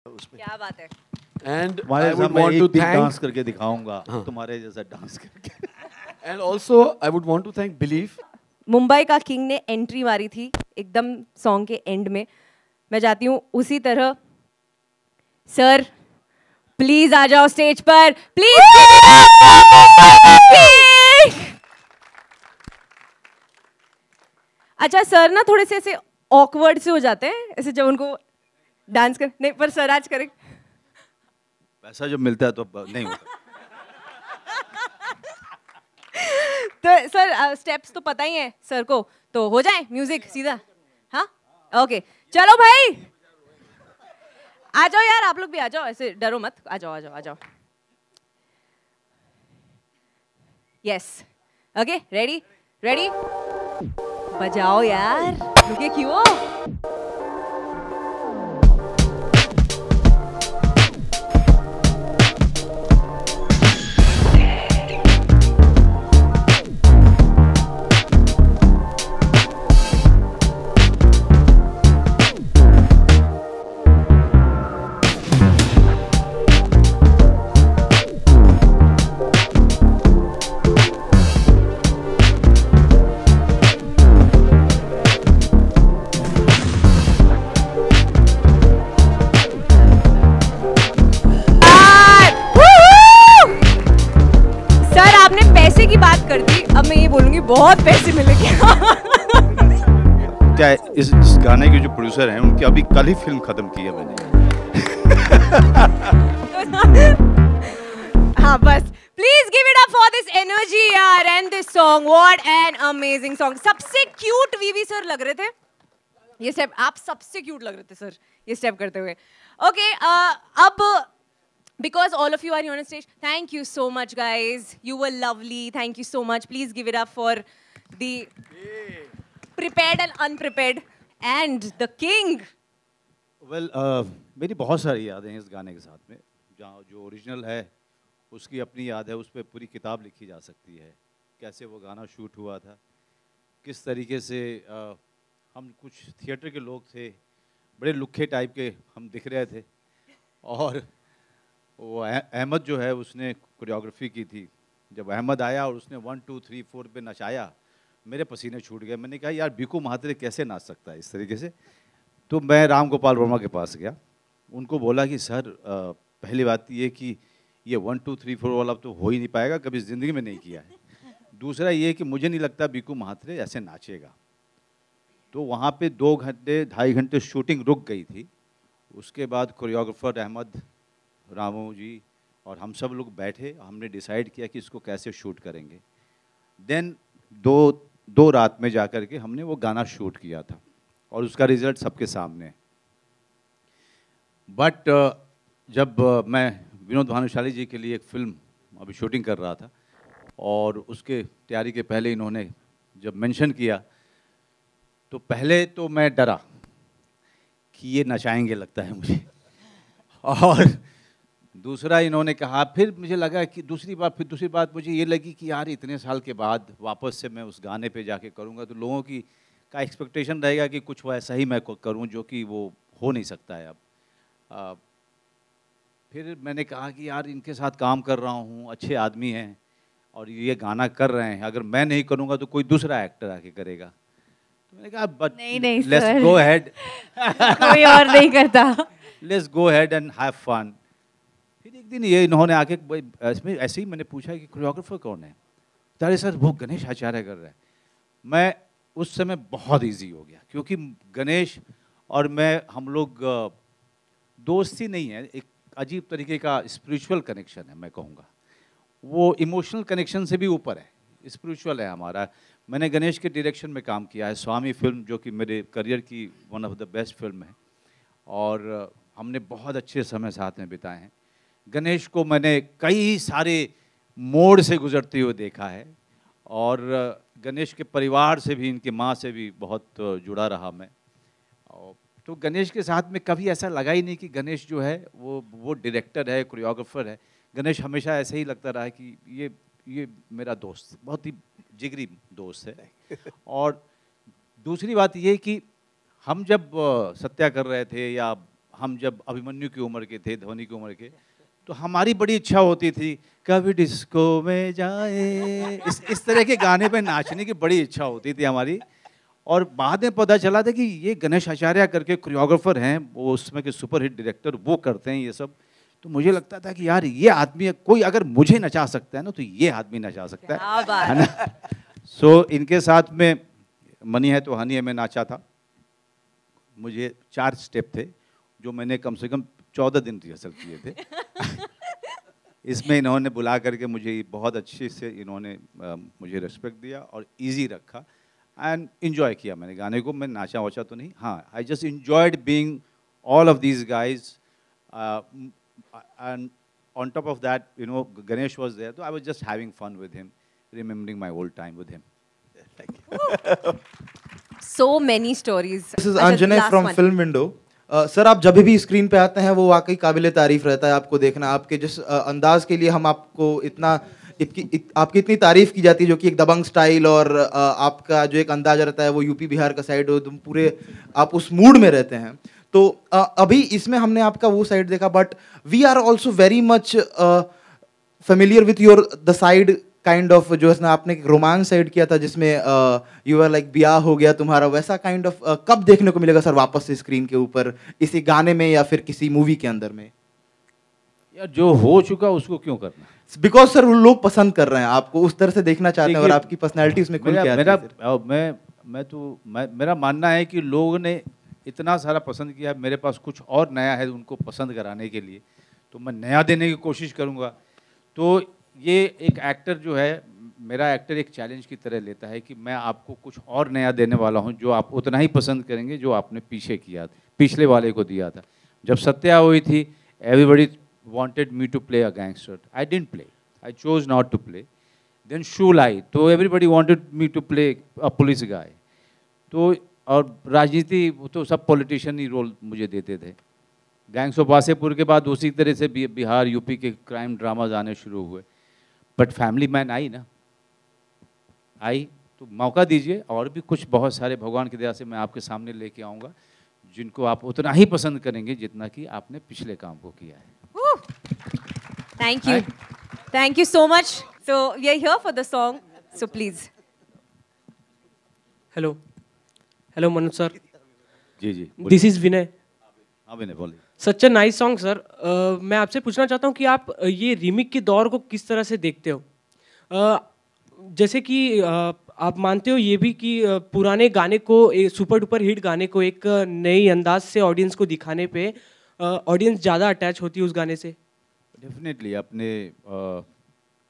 क्या बात है। And तुम्हारे I would सामने want एक to दिन thank, डांस करके दिखाऊंगा हाँ. तुम्हारे जैसा डांस करके. and also I would want to thank Belief. Mumbai का किंग ने एंट्री मारी थी एकदम सॉन्ग के एंड में। मैं चाहती हूँ उसी तरह सर प्लीज आ जाओ स्टेज पर, प्लीज। अच्छा सर ना थोड़े से ऐसे ऑकवर्ड से हो जाते हैं ऐसे जब उनको डांस कर, नहीं पर सर आज करें। पैसा जब मिलता है तो नहीं होता. तो सर स्टेप्स तो पता ही है सर को, तो हो जाए म्यूजिक सीधा। हाँ ओके चलो भाई आ जाओ यार, आप लोग भी आ जाओ, ऐसे डरो मत, आ जाओ आ जाओ आ जाओ। यस ओके रेडी रेडी, बजाओ यार, रुके क्यों। की बात कर दी, अब मैं ये बोलूंगी बहुत पैसे मिलेंगे। क्या इस गाने के जो प्रोड्यूसर हैं उनकी अभी कल ही फिल्म खत्म की है मैंने. हाँ बस please give it up for this energy यार and this song, what an amazing song. सबसे क्यूट वीवी सर लग रहे थे ये स्टेप, आप सबसे क्यूट लग रहे थे सर ये स्टेप करते हुए। ओके अब because all of you are here on stage, thank you so much guys, you were lovely, thank you so much, please give it up for the prepared and unprepared and the king. Well, मेरी बहुत सारी यादें हैं इस गाने के साथ में. जहाँ जो ओरिजिनल है उसकी अपनी याद है, उस पर पूरी किताब लिखी जा सकती है. कैसे वो गाना शूट हुआ था, किस तरीके से हम कुछ थिएटर के लोग थे, बड़े लुक्खे टाइप के हम दिख रहे थे, और वो अहमद जो है उसने कोरियोग्राफी की थी. जब अहमद आया और उसने 1 2 3 4 पे नचाया, मेरे पसीने छूट गए. मैंने कहा यार बीकू महात्रे कैसे नाच सकता है इस तरीके से. तो मैं राम गोपाल वर्मा के पास गया, उनको बोला कि सर पहली बात ये कि ये 1 2 3 4 वाला तो हो ही नहीं पाएगा, कभी ज़िंदगी में नहीं किया है. दूसरा ये कि मुझे नहीं लगता बीकू महात्रे ऐसे नाचेगा. तो वहाँ पे 2 घंटे 2.5 घंटे शूटिंग रुक गई थी. उसके बाद कोरियोग्राफर अहमद, रामू जी और हम सब लोग बैठे, हमने डिसाइड किया कि इसको कैसे शूट करेंगे. देन दो रात में जा कर के हमने वो गाना शूट किया था और उसका रिजल्ट सबके सामने है. बट जब मैं विनोद भानुशाली जी के लिए एक फ़िल्म अभी शूटिंग कर रहा था और उसके तैयारी के पहले इन्होंने जब मेंशन किया तो पहले तो मैं डरा कि ये नचाएंगे लगता है मुझे, और दूसरा इन्होंने कहा, फिर मुझे लगा कि दूसरी बात मुझे ये लगी कि यार इतने साल के बाद वापस से मैं उस गाने पे जाके करूँगा तो लोगों की का एक्सपेक्टेशन रहेगा कि कुछ वैसा ही मैं करूँ, जो कि वो हो नहीं सकता है अब. फिर मैंने कहा कि यार इनके साथ काम कर रहा हूँ, अच्छे आदमी हैं और ये गाना कर रहे हैं, अगर मैं नहीं करूँगा तो कोई दूसरा एक्टर आके करेगा. तो मैंने कहा बट नहीं लेट्स गो अहेड, कोई और नहीं करता, let's go ahead and have fun. फिर एक दिन ये इन्होंने आके ऐसे ही मैंने पूछा कि कोरियोग्राफर कौन है. अरे सर वो गणेश आचार्य कर रहा है. मैं उस समय बहुत इजी हो गया क्योंकि गणेश और मैं हम लोग दोस्ती नहीं है, एक अजीब तरीके का स्पिरिचुअल कनेक्शन है. मैं कहूँगा वो इमोशनल कनेक्शन से भी ऊपर है, स्पिरिचुअल है हमारा. मैंने गणेश के डायरेक्शन में काम किया है. स्वामी फिल्म जो कि मेरे करियर की one of the best film है और हमने बहुत अच्छे समय साथ में बिताए हैं. गणेश को मैंने कई सारे मोड़ से गुजरते हुए देखा है और गणेश के परिवार से भी, इनकी माँ से भी बहुत जुड़ा रहा मैं. तो गणेश के साथ में कभी ऐसा लगा ही नहीं कि गणेश जो है वो डायरेक्टर है, कोरियोग्राफर है. गणेश हमेशा ऐसे ही लगता रहा कि ये मेरा दोस्त, बहुत ही जिगरी दोस्त है. और दूसरी बात ये कि हम जब सत्या कर रहे थे या हम जब अभिमन्यु की उम्र के थे, धोनी की उम्र के, तो हमारी बड़ी इच्छा होती थी कभी डिस्को में जाए, इस तरह के गाने पे नाचने की बड़ी इच्छा होती थी हमारी। और बाद में पता चला था कि ये गणेश आचार्य करके कोरियोग्राफर हैं, वो उसमें के सुपरहिट डायरेक्टर, वो करते हैं ये सब। तो मुझे लगता था कि यार ये आदमी, कोई अगर मुझे नचा सकता है ना तो ये आदमी नचा सकता है ना। सो इनके साथ में मनी है तो हनी है में नाचा था। मुझे 4 स्टेप थे जो मैंने कम से कम 14 दिन रिहर्सल किए थे। इसमें इन्होंने बुला करके मुझे बहुत अच्छे से इन्होंने मुझे रिस्पेक्ट दिया और इजी रखा एंड इन्जॉय किया मैंने गाने को। मैं नाचा वाचा तो नहीं, हाँ, I just enjoyed being all of these guys and on top of that, you know, Ganesh was there, so I was just having fun with him, remembering my old time with him. Thank you. So many stories. This is Anjanay from Film Window. Sir आप जब भी screen पे आते हैं वो वाकई काबिले तारीफ रहता है आपको देखना। आपके जिस अंदाज के लिए हम आपको आपकी इतनी तारीफ की जाती है, जो कि एक दबंग स्टाइल और आपका जो एक अंदाज रहता है वो यूपी बिहार का साइड, तुम पूरे आप उस मूड में रहते हैं। तो अभी इसमें हमने आपका वो साइड देखा, but we are also very much familiar with your the side kind of, जो है आपने एक रोमांस साइड किया था जिसमें यू आर लाइक ब्याह हो गया तुम्हारा, वैसा काइंड ऑफ कब देखने को मिलेगा सर वापस से स्क्रीन के ऊपर, इसी गाने में या फिर किसी मूवी के अंदर में? यार जो हो चुका उसको क्यों करना, बिकॉज सर वो लोग पसंद कर रहे हैं, आपको उस तरह से देखना चाहते हैं और आपकी पर्सनैलिटी उसमें खुल के आती है। मेरा मानना है कि लोगों ने इतना सारा पसंद किया, मेरे पास कुछ और नया है उनको पसंद कराने के लिए, तो मैं नया देने की कोशिश करूँगा। तो ये एक एक्टर जो है, मेरा एक्टर एक चैलेंज की तरह लेता है कि मैं आपको कुछ और नया देने वाला हूँ जो आप उतना ही पसंद करेंगे जो आपने पीछे किया था, पिछले वाले को दिया था। जब सत्या हुई थी, everybody wanted me to play a gangster. I didn't play. I chose not to play. Then Shulai, तो everybody wanted me to play a police guy. तो और राजनीति तो सब पॉलिटिशियन ही रोल मुझे देते थे। गैंग्स ऑफ वासेपुर के बाद उसी तरह से बिहार यूपी के क्राइम ड्रामाज आने शुरू हुए। बट फैमिली मैन आई ना, आई तो मौका दीजिए, और भी कुछ बहुत सारे भगवान की दया से मैं आपके सामने लेके आऊँगा जिनको आप उतना ही पसंद करेंगे जितना कि आपने पिछले काम को किया है। Thank you. Thank you so much. So we are here for the song. So please. Hello. Hello Manoj sir. Ji ji. This is Vinay. हाँ विनय बोलिए। Such a nice song sir. मैं आपसे पूछना चाहता हूँ कि आप ये रीमिक के दौर को किस तरह से देखते हो? जैसे कि आप मानते हो ये भी कि पुराने गाने को, सुपर डुपर हिट गाने को एक नई अंदाज से ऑडियंस को दिखाने पे ऑडियंस ज़्यादा अटैच होती है उस गाने से? डेफिनेटली। अपने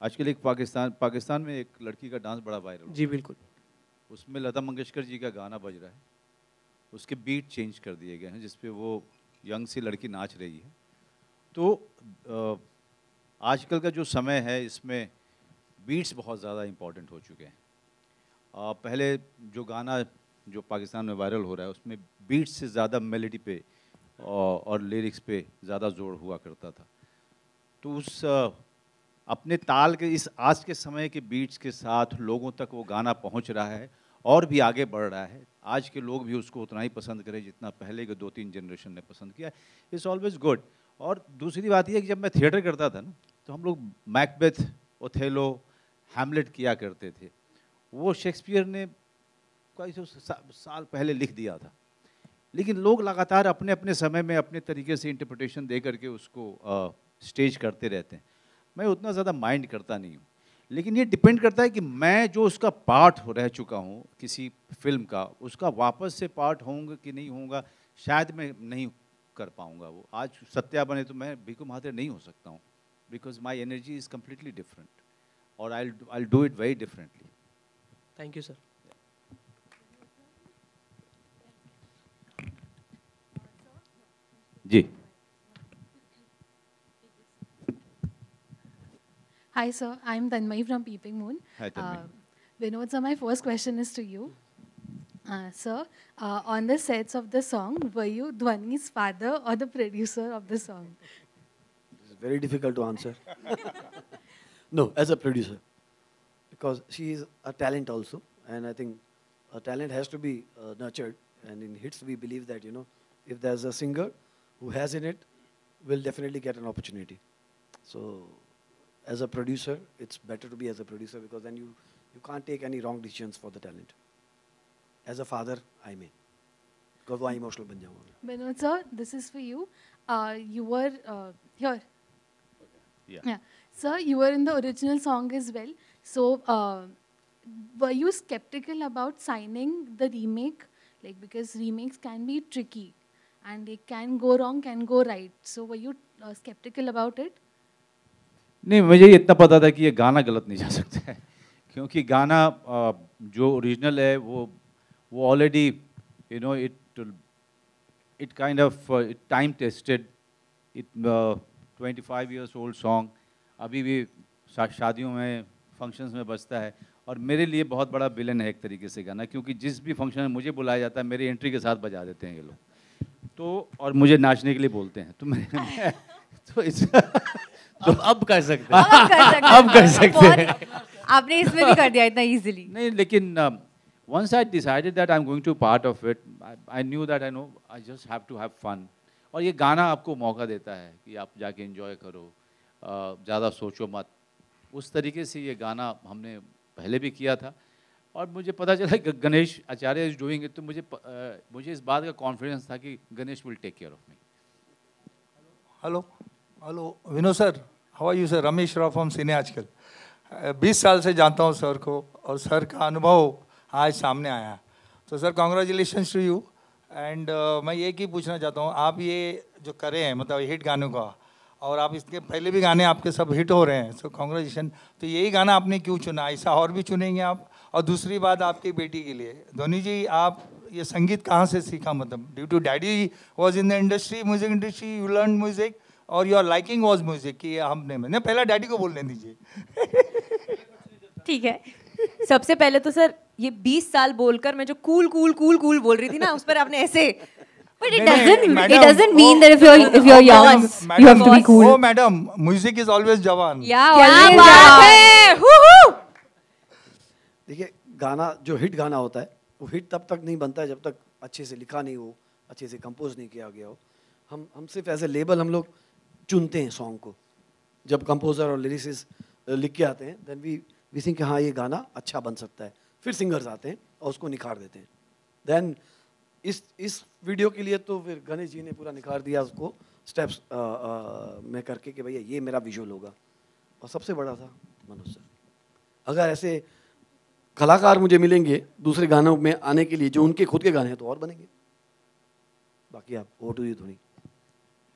आजकल एक पाकिस्तान में एक लड़की का डांस बड़ा वायरल। जी बिल्कुल। उसमें लता मंगेशकर जी का गाना बज रहा है, उसके बीट चेंज कर दिए गए हैं जिस पे वो यंग सी लड़की नाच रही है। तो आजकल का जो समय है इसमें बीट्स बहुत ज़्यादा इम्पॉर्टेंट हो चुके हैं। पहले जो गाना जो पाकिस्तान में वायरल हो रहा है उसमें बीट्स से ज़्यादा मेलोडी पे और लिरिक्स पे ज़्यादा जोर हुआ करता था। तो उस अपने ताल के इस आज के समय के बीट्स के साथ लोगों तक वो गाना पहुंच रहा है और भी आगे बढ़ रहा है। आज के लोग भी उसको उतना ही पसंद करें जितना पहले के 2-3 जनरेशन ने पसंद किया। It's always good. और दूसरी बात यह है कि जब मैं थिएटर करता था ना तो हम लोग मैकबेथ, ओथेलो, हैमलेट किया करते थे। वो शेक्सपियर ने कई सौ साल पहले लिख दिया था, लेकिन लोग लगातार अपने अपने समय में अपने तरीके से इंटरप्रिटेशन दे करके उसको स्टेज करते रहते हैं। मैं उतना ज़्यादा माइंड करता नहीं हूँ, लेकिन ये डिपेंड करता है कि मैं जो उसका पार्ट रह चुका हूँ किसी फिल्म का, उसका वापस से पार्ट होऊंगा कि नहीं होऊंगा, शायद मैं नहीं कर पाऊँगा। वो आज सत्या बने तो मैं भीखू महादेव नहीं हो सकता हूँ, because my energy is completely different और I do it very differently. Thank you sir. जी। Hi sir, I'm Tanmay from Peeping Moon. Hi Tanmay. Vinod sir, my first question is to you. Sir, on the sets of the song, were you Dhwani's father or the producer of the song? This is very difficult to answer. No, as a producer. Because she is a talent also. And I think a talent has to be nurtured. And in hits, we believe that, you know, if there's a singer who has in it will definitely get an opportunity. So as a producer, it's better to be as a producer, because then you can't take any wrong decisions for the talent. As a father, I may, because वो emotional बन जाऊँगा. Vinod sir, this is for you. You were here. Yeah. Sir, you were in the original song as well. So, were you skeptical about signing the remake? Like, because remakes can be tricky, and it can go wrong, can go right. So, were you skeptical about it? नहीं, मुझे ये इतना पता था कि ये गाना गलत नहीं जा सकता है, क्योंकि गाना जो ओरिजिनल है वो already you know it kind of time tested, it 25 years old song अभी भी शादियों में फंक्शंस में बजता है, और मेरे लिए बहुत बड़ा विलन है एक तरीके से गाना, क्योंकि जिस भी फंक्शन में मुझे बुलाया जाता है मेरी एंट्री के साथ बजा देते हैं ये लोग, तो और मुझे नाचने के लिए बोलते हैं, तो मैं तो इस तो अब कर सकते हैं, अब कर सकते हैं. आपने इसमें भी कर दिया इतना इजीली. नहीं, लेकिन once I decided that I'm going to part of it, I knew that I just have to have fun. और ये गाना आपको मौका देता है कि आप जाके एंजॉय करो, ज़्यादा सोचो मत. उस तरीके से ये गाना हमने पहले भी किया था, और मुझे पता चला कि Ganesh Acharya is doing it, तो मुझे इस बात का कॉन्फिडेंस था कि Ganesh will take care of me. Hello Vinod sir, how are you sir? Ramesh Rao from cine Aajkal. 20 साल से जानता हूँ सर को, और सर का अनुभव आज सामने आया. तो sir congratulations to you. And मैं ये की पूछना चाहता हूँ, आप ये जो करे हैं मतलब हिट गानों का, और आप इसके पहले भी गाने आपके सब हिट हो रहे हैं, सो कॉन्ग्रेचुलेशन. तो यही गाना आपने क्यों चुना? ऐसा और भी चुनेंगे आप? और दूसरी बात आपकी बेटी के लिए, धोनी जी, आप ये संगीत कहाँ से सीखा? मतलब due to daddy was in the industry, music industry, you learn music, और योर लाइकिंग वॉज म्यूजिक कि हमने मैंने पहला डैडी को बोलने दीजिए. ठीक है, सबसे पहले तो सर ये 20 साल बोलकर मैं जो कूल बोल रही थी ना, उस पर आपने ऐसे, but it doesn't mean that if you're young you have to be cool. Oh madam, music is always jawan. Yeah, क्या बात है. देखिए, गाना जो हिट गाना होता है वो हिट तब तक नहीं बनता है जब तक अच्छे से लिखा नहीं हो, अच्छे से कंपोज नहीं किया गया हो. हम सिर्फ एज ए लेबल हम लोग चुनते हैं सॉन्ग को. जब कंपोजर और लिरिसिस्ट लिख के आते हैं देन वी थिंक हाँ ये गाना अच्छा बन सकता है. फिर सिंगर्स आते हैं और उसको निखार देते हैं. देन इस वीडियो के लिए तो फिर गणेश जी ने पूरा निखार दिया उसको स्टेप्स में करके कि भैया ये मेरा विजुअल होगा. और सबसे बड़ा था मनोज सर. अगर ऐसे कलाकार मुझे मिलेंगे दूसरे गानों में आने के लिए जो उनके खुद के गाने हैं तो और बनेंगे. बाकी आप over to you Dhoni.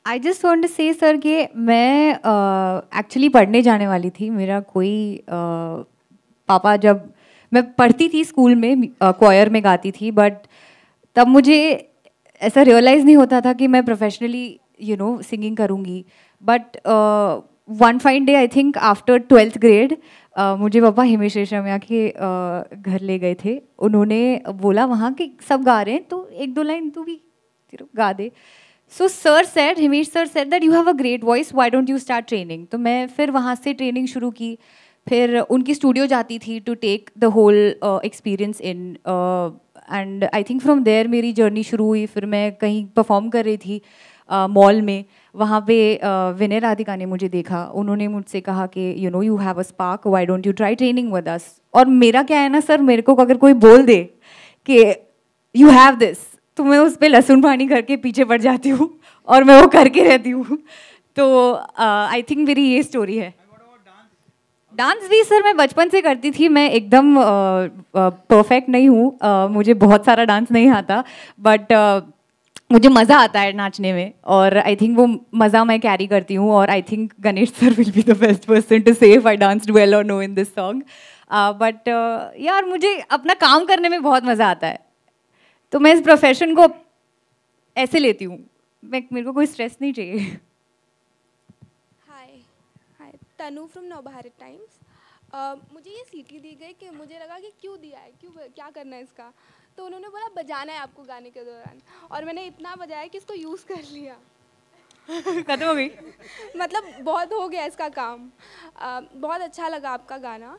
I just want to say sir कि मैं एक्चुअली पढ़ने जाने वाली थी. मेरा कोई पापा, जब मैं पढ़ती थी स्कूल में क्वायर में गाती थी, बट तब मुझे ऐसा रियलाइज़ नहीं होता था कि मैं प्रोफेशनली सिंगिंग करूँगी. But one fine day, I think after 12th grade, मुझे पापा हिमेश रेशमिया के घर ले गए थे. उन्होंने बोला वहाँ कि सब गा रहे हैं तो 1-2 लाइन तू भी गा दे. So sir said, Himesh sir said that you have a great voice, why don't you start training. तो मैं फिर वहाँ से ट्रेनिंग शुरू की. फिर उनकी स्टूडियो जाती थी to take the whole experience in, and I think from there मेरी जर्नी शुरू हुई. फिर मैं कहीं परफॉर्म कर रही थी मॉल में. वहाँ पे विनय राधिका ने मुझे देखा. उन्होंने मुझसे कहा कि you have a spark, why don't you try training with us. और मेरा क्या है ना सर, मेरे को अगर कोई बोल दे कि यू हैव दिस, तो मैं उस पर लहसुन पानी करके पीछे पड़ जाती हूँ और मैं वो करके रहती हूँ. तो आई थिंक मेरी ये स्टोरी है. डांस भी सर मैं बचपन से करती थी. मैं एकदम परफेक्ट नहीं हूँ, मुझे बहुत सारा डांस नहीं आता, बट मुझे मज़ा आता है नाचने में, और आई थिंक वो मज़ा मैं कैरी करती हूँ. और I think Ganesh sir will be the best person to say if I danced well और no in this song. But यार मुझे अपना काम करने में बहुत मज़ा आता है, तो मैं इस प्रोफेशन को ऐसे लेती हूँ. मेरे को कोई स्ट्रेस नहीं चाहिए. हाय तनु फ्रॉम नवभारत टाइम्स. मुझे ये सीटी दी गई कि मुझे लगा कि क्यों दिया है, क्यों, क्या करना है इसका. तो उन्होंने बोला बजाना है आपको गाने के दौरान, और मैंने इतना बजाया कि इसको यूज़ कर लिया. खत्म हो गई. मतलब बहुत हो गया इसका काम. बहुत अच्छा लगा आपका गाना.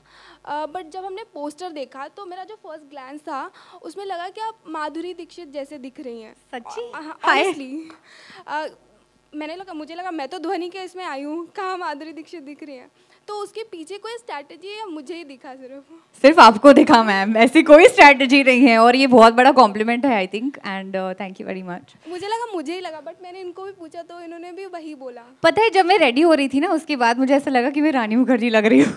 बट जब हमने पोस्टर देखा तो मेरा जो फर्स्ट ग्लैंस था उसमें लगा कि आप माधुरी दीक्षित जैसे दिख रही हैं. सच्ची? ऑनेस्टली मुझे लगा मैं तो ध्वनि के इसमें आई हूँ, कहाँ माधुरी दीक्षित दिख रही है। तो उसके पीछे कोई स्ट्रैटेजी है, मुझे ही दिखा सिर्फ आपको दिखा मैम, ऐसी कोई स्ट्रैटेजी नहीं है और ये बहुत बड़ा कॉम्प्लीमेंट है I think and thank you very much. मुझे ही लगा, बट मैंने इनको भी पूछा तो इन्होंने भी वही बोला। पता है जब मैं रेडी हो रही थी ना उसके बाद मुझे ऐसा लगा कि मैं रानी मुखर्जी लग रही हूँ।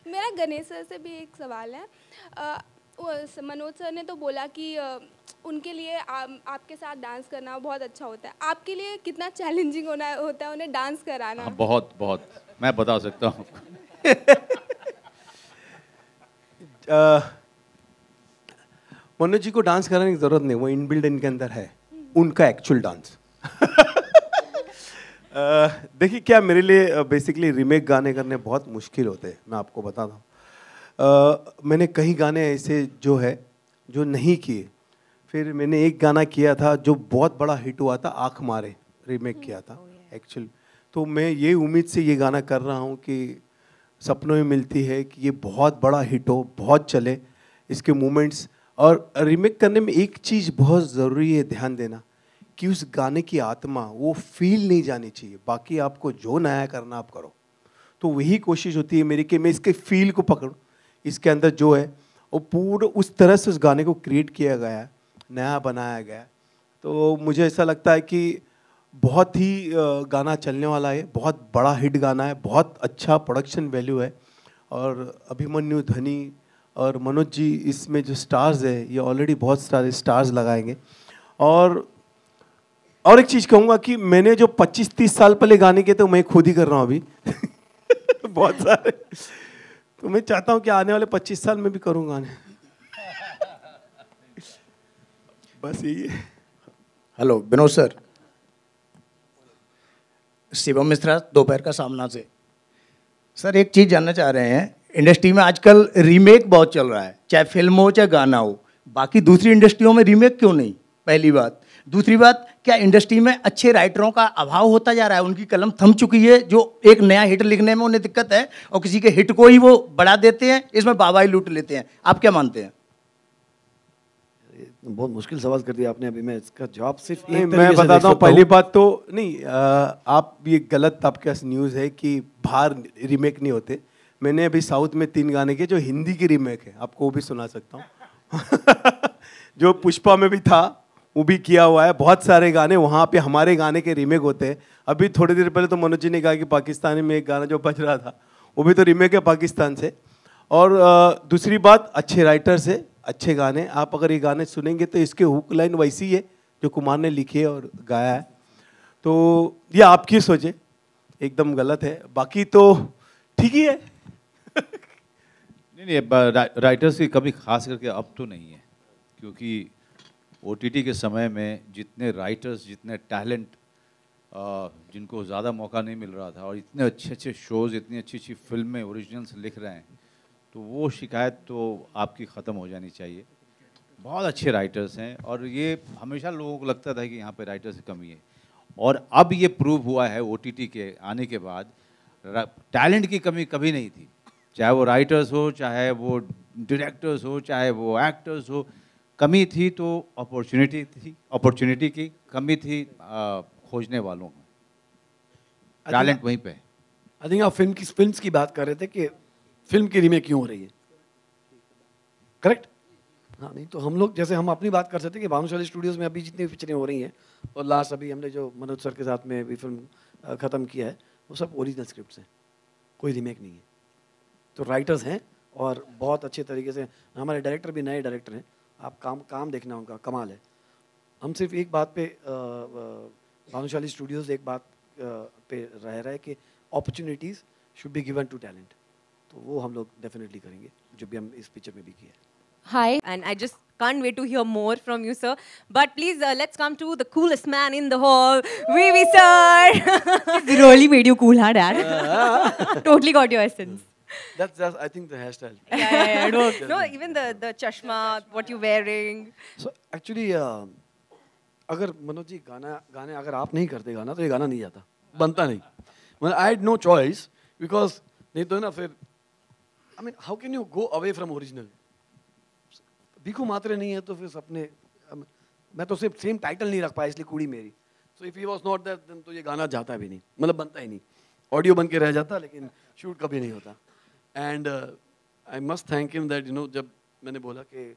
मेरा गणेश सर से भी एक सवाल है। मनोज सर ने तो बोला कि उनके लिए आपके साथ डांस करना बहुत अच्छा होता है, आपके लिए कितना चैलेंजिंग होता है उन्हें डांस कराना? बहुत बहुत, मैं बता सकता हूँ। मनोज जी को डांस कराने की जरूरत नहीं, वो इनबिल्ड इनके अंदर है, उनका एक्चुअल डांस। देखिए क्या, मेरे लिए बेसिकली रीमेक गाने करने बहुत मुश्किल होते हैं, मैं आपको बताता हूँ। मैंने कई गाने ऐसे जो नहीं किए, फिर मैंने एक गाना किया था जो बहुत बड़ा हिट हुआ था, आँख मारे, रीमेक किया था एक्चुअल। तो मैं ये उम्मीद से ये गाना कर रहा हूँ कि सपनों में मिलती है कि ये बहुत बड़ा हिट हो, बहुत चले इसके मूवमेंट्स। और रीमेक करने में एक चीज़ बहुत ज़रूरी है ध्यान देना कि उस गाने की आत्मा वो फील नहीं जानी चाहिए, बाकी आपको जो नया करना आप करो। तो वही कोशिश होती है मेरी कि मैं इसके फील को पकड़ूं, इसके अंदर जो है वो पूरा उस तरह से उस गाने को क्रिएट किया गया है, नया बनाया गया है। तो मुझे ऐसा लगता है कि बहुत ही गाना चलने वाला है, बहुत बड़ा हिट गाना है, बहुत अच्छा प्रोडक्शन वैल्यू है। और अभिमन्यु, ध्वनि और मनोज जी इसमें जो स्टार्स है, ये ऑलरेडी बहुत सारे स्टार्स लगाएंगे। और एक चीज़ कहूँगा कि मैंने जो 25-30 साल पहले गाने किए थे मैं खुद ही कर रहा हूँ अभी। बहुत सारे। तो मैं चाहता हूँ कि आने वाले 25 साल में भी करूँ गाने। बस यही है। हेलो विनोद सर, शिवम मिश्रा दोपहर का सामना से। सर एक चीज़ जानना चाह रहे हैं, इंडस्ट्री में आजकल रीमेक बहुत चल रहा है, चाहे फिल्म हो चाहे गाना हो, बाकी दूसरी इंडस्ट्रियों में रीमेक क्यों नहीं? पहली बात। दूसरी बात, क्या इंडस्ट्री में अच्छे राइटरों का अभाव होता जा रहा है? उनकी कलम थम चुकी है, जो एक नया हिट लिखने में उन्हें दिक्कत है और किसी के हिट को ही वो बढ़ा देते हैं, इसमें वाहवाही लूट लेते हैं। आप क्या मानते हैं? बहुत मुश्किल सवाल कर दिया आपने, अभी मैं इसका जवाब सिर्फ नहीं, मैं बताता हूँ। पहली बात तो नहीं, आप ये गलत आपके पास न्यूज़ है कि बाहर रीमेक नहीं होते। मैंने अभी साउथ में 3 गाने किए जो हिंदी की रीमेक है, आपको वो भी सुना सकता हूँ। जो पुष्पा में भी था वो भी किया हुआ है। बहुत सारे गाने वहाँ पे हमारे गाने के रीमेक होते हैं। अभी थोड़ी देर पहले तो मनोज जी ने कहा कि पाकिस्तानी में एक गाना जो बज रहा था वो भी तो रीमेक है पाकिस्तान से। और दूसरी बात, अच्छे राइटर से अच्छे गाने, आप अगर ये गाने सुनेंगे तो इसके हुक लाइन वैसी है जो कुमार ने लिखी है और गाया है। तो ये आपकी सोचे, एकदम गलत है, बाकी तो ठीक ही है। नहीं, राइटर्स की कमी खास करके अब तो नहीं है, क्योंकि OTT के समय में जितने राइटर्स, जितने टैलेंट, जिनको ज़्यादा मौका नहीं मिल रहा था, और इतने अच्छे अच्छे शोज़, इतनी अच्छी अच्छी फिल्में ओरिजिनल्स लिख रहे हैं, तो वो शिकायत तो आपकी ख़त्म हो जानी चाहिए। बहुत अच्छे राइटर्स हैं और ये हमेशा लोगों को लगता था कि यहाँ पे राइटर्स की कमी है, और अब ये प्रूव हुआ है OTT के आने के बाद, टैलेंट की कमी कभी नहीं थी। चाहे वो राइटर्स हो, चाहे वो डायरेक्टर्स हो, चाहे वो एक्टर्स हो, कमी थी तो अपॉर्चुनिटी थी, अपॉर्चुनिटी की कमी थी खोजने वालों को, टैलेंट वहीं पे है। आई थिंक आप फिल्म्स की बात कर रहे थे कि फिल्म की रीमेक क्यों हो रही है, करेक्ट? हाँ, नहीं तो हम लोग जैसे हम अपनी बात कर सकते हैं कि भानुशाली स्टूडियोज़ में अभी जितनी पिक्चरें हो रही हैं, और लास्ट अभी हमने जो मनोज सर के साथ में भी फिल्म ख़त्म किया है, वो सब ओरिजिनल स्क्रिप्ट्स हैं, कोई रीमेक नहीं है। तो राइटर्स हैं और बहुत अच्छे तरीके से, हमारे डायरेक्टर भी नए डायरेक्टर हैं, आप काम देखना उनका कमाल है। हम सिर्फ एक बात पे भानुशाली स्टूडियोज़ एक बात पे रह रहा है कि opportunities should be given to talent, तो वो हम लोग डेफिनेटली करेंगे, जो भी हम इस पिक्चर में भी किया है। Hi, and I just can't wait to hear more from you, sir. But please, let's come to the coolest man in the hall, VV sir. It really made you cool, huh, Dad? Totally got your essence. That's I think the hairstyle. Yeah, it works. No, even the chashma, what you're wearing. So actually, अगर मनोज जी गाने अगर आप नहीं करते गाना तो ये गाना नहीं आता, बनता नहीं। Well, I had no choice because नहीं तो ना फिर, I mean, how can you go away from original? Bhikhu मात्रे नहीं है तो फिर सपने, मैं तो सिर्फ सेम टाइटल नहीं रख पाया इसलिए कुड़ी मेरी. So if he was not that then तो ये गाना जाता भी नहीं, मतलब बनता ही नहीं. ऑडियो बन के रह जाता लेकिन शूट कभी नहीं होता. And I must thank him that जब मैंने बोला कि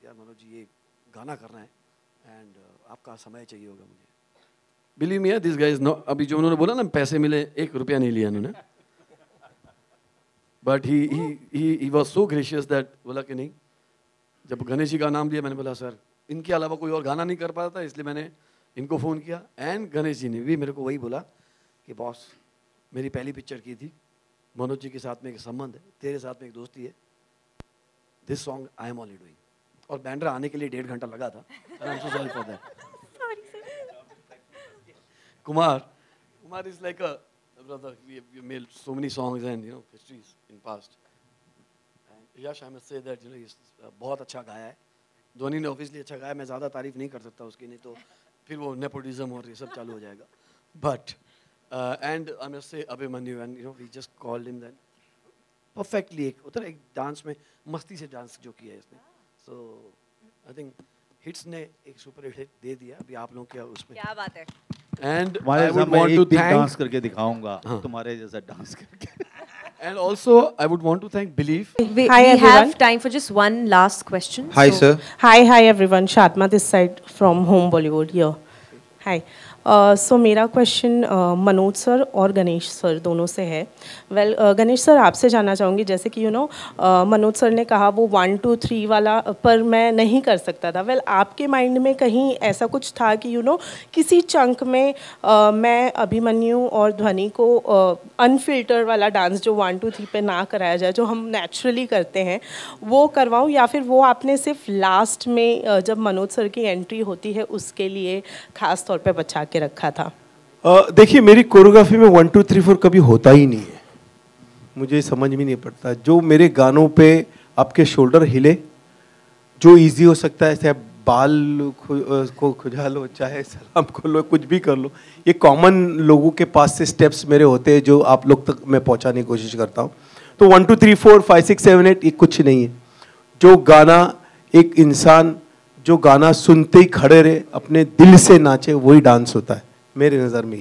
यार मनोज जी ये गाना करना है एंड आपका समय चाहिए होगा मुझे. Believe me this guys no, अभी जो उन्होंने बोला ना पैसे मिले, 1 रुपया नहीं लिया उन्होंने. But he was so gracious that बोला कि नहीं. जब गणेश जी का नाम लिया मैंने बोला सर इनके अलावा कोई और गाना नहीं कर पाता था, इसलिए मैंने इनको फ़ोन किया. एंड गणेश जी ने भी मेरे को वही बोला कि बॉस मेरी पहली पिक्चर की थी, मनोज जी के साथ में एक संबंध है, तेरे साथ में एक दोस्ती है, this song I am only doing. और बैंड्रा आने के लिए 1.5 घंटा लगा था. I am so sorry for that. Kumar is like a brother. We made so many songs and histories in past. And Yash, I must say that he's बहुत अच्छा गाया है. धोनी ने obviously अच्छा गाया, मैं ज़्यादा तारीफ नहीं कर सकता उसकी, नहीं तो फिर वो nepotism और ये सब चालू हो जाएगा. But and I must say Abhimanyu, and we just called him then perfectly. उधर एक डांस में मस्ती से डांस जो किया है इसने. So I think हिट्स ने एक सुपर हिट दे दिया. अभी आप लोग क्या उसमें क्या बात है. And I would want to thank dance करके दिखाऊंगा तुम्हारे जैसा डांस करके. And also I would want to thank Believe. We have time for just one last question. Hi sir. Hi everyone. Shatma this side from Home Bollywood here. Hi. सो मेरा question Manoj sir और Ganesh sir दोनों से है. Well Ganesh sir आपसे जानना चाहूँगी, जैसे कि मनोज सर ने कहा वो 1 2 3 वाला पर मैं नहीं कर सकता था. वेल आपके माइंड में कहीं ऐसा कुछ था कि किसी चंक में मैं अभिमन्यु और ध्वनि को अनफिल्टर वाला डांस जो 1 2 3 पे ना कराया जाए, जो हम नेचुरली करते हैं वो करवाऊँ, या फिर वो आपने सिर्फ लास्ट में जब मनोज सर की एंट्री होती है उसके लिए ख़ास तौर पे बचा के रखा था? देखिए मेरी कोरियोग्राफी में 1 2 3 4 कभी होता ही नहीं है. मुझे समझ में नहीं पड़ता. जो मेरे गानों पे आपके शोल्डर हिले, जो इजी हो सकता है, चाहे बाल को खुजा लो, चाहे सलाम को लो, कुछ भी कर लो, ये कॉमन लोगों के पास से स्टेप्स मेरे होते हैं जो आप लोग तक मैं पहुंचाने की कोशिश करता हूँ. तो 1 2 3 4 5 6 7 8 ये कुछ नहीं है. जो गाना एक इंसान जो गाना सुनते ही खड़े रहे, अपने दिल से नाचे, वही डांस होता है मेरे नज़र में.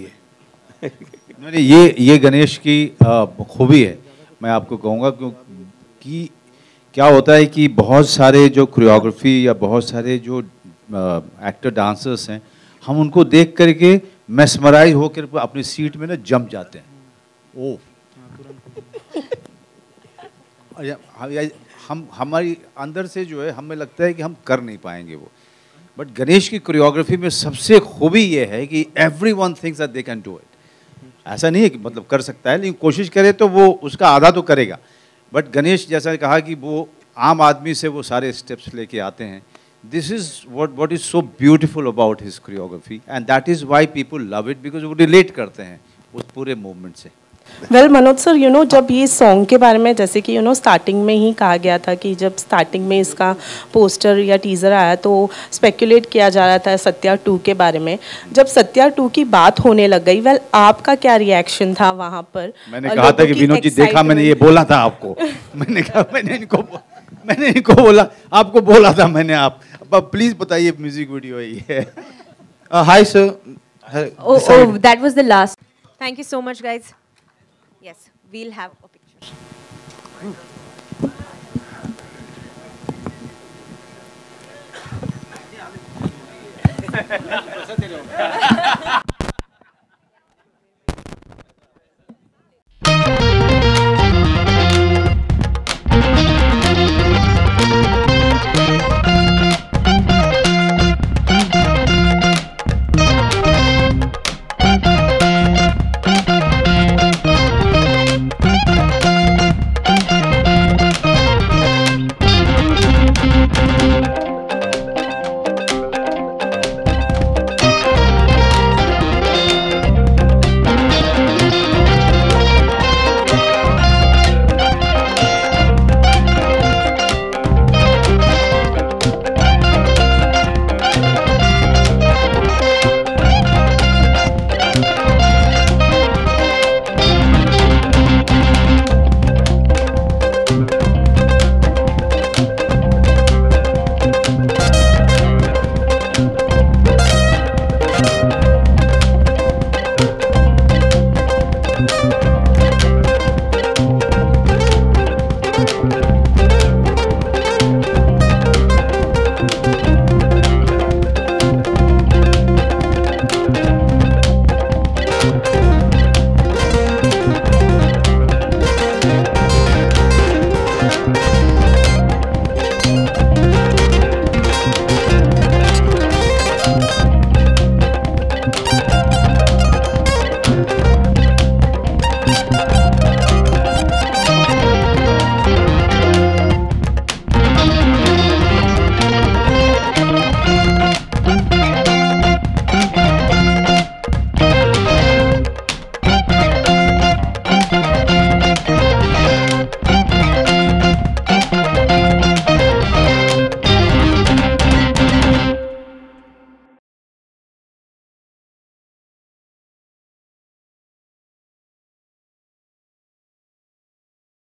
ये गणेश की खूबी है. मैं आपको कहूँगा क्योंकि क्या होता है कि बहुत सारे जो कोरियोग्राफी या बहुत सारे जो एक्टर डांसर्स हैं, हम उनको देख करके मेस्मराइज होकर अपनी सीट में ना जम जाते हैं. ओह हम हमारी अंदर से जो है हमें लगता है कि हम कर नहीं पाएंगे वो. बट गणेश की कोरियोग्राफी में सबसे खूबी ये है कि everyone thinks that they can do it. ऐसा नहीं है कि मतलब कर सकता है, लेकिन कोशिश करे तो वो उसका आधा तो करेगा. बट गणेश जैसा कहा कि वो आम आदमी से वो सारे स्टेप्स लेके आते हैं. This is what is so beautiful about his choreography, and that is why people love it, because वो रिलेट करते हैं उस पूरे मूवमेंट से. वेल मनोज सर, जब ये सॉन्ग के बारे में जैसे कि स्टार्टिंग में ही कहा गया था कि जब स्टार्टिंग में इसका पोस्टर या टीज़र आया तो स्पेकुलेट किया जा रहा था सत्या 2 के बारे में. जब सत्या 2 की बात होने लग गई, वेल आपका क्या रिएक्शन था वहाँ पर? मैंने कहा था कि विनोद जी देखा, मैंने ये बोला था आपको. मैंने कहा मैंने इनको बोला, आपको बोला था मैंने. आप प्लीज बताइए म्यूजिक वीडियो है. Hi sir. Oh, that was the last. Thank you so much, guys. Yes, we'll have a picture.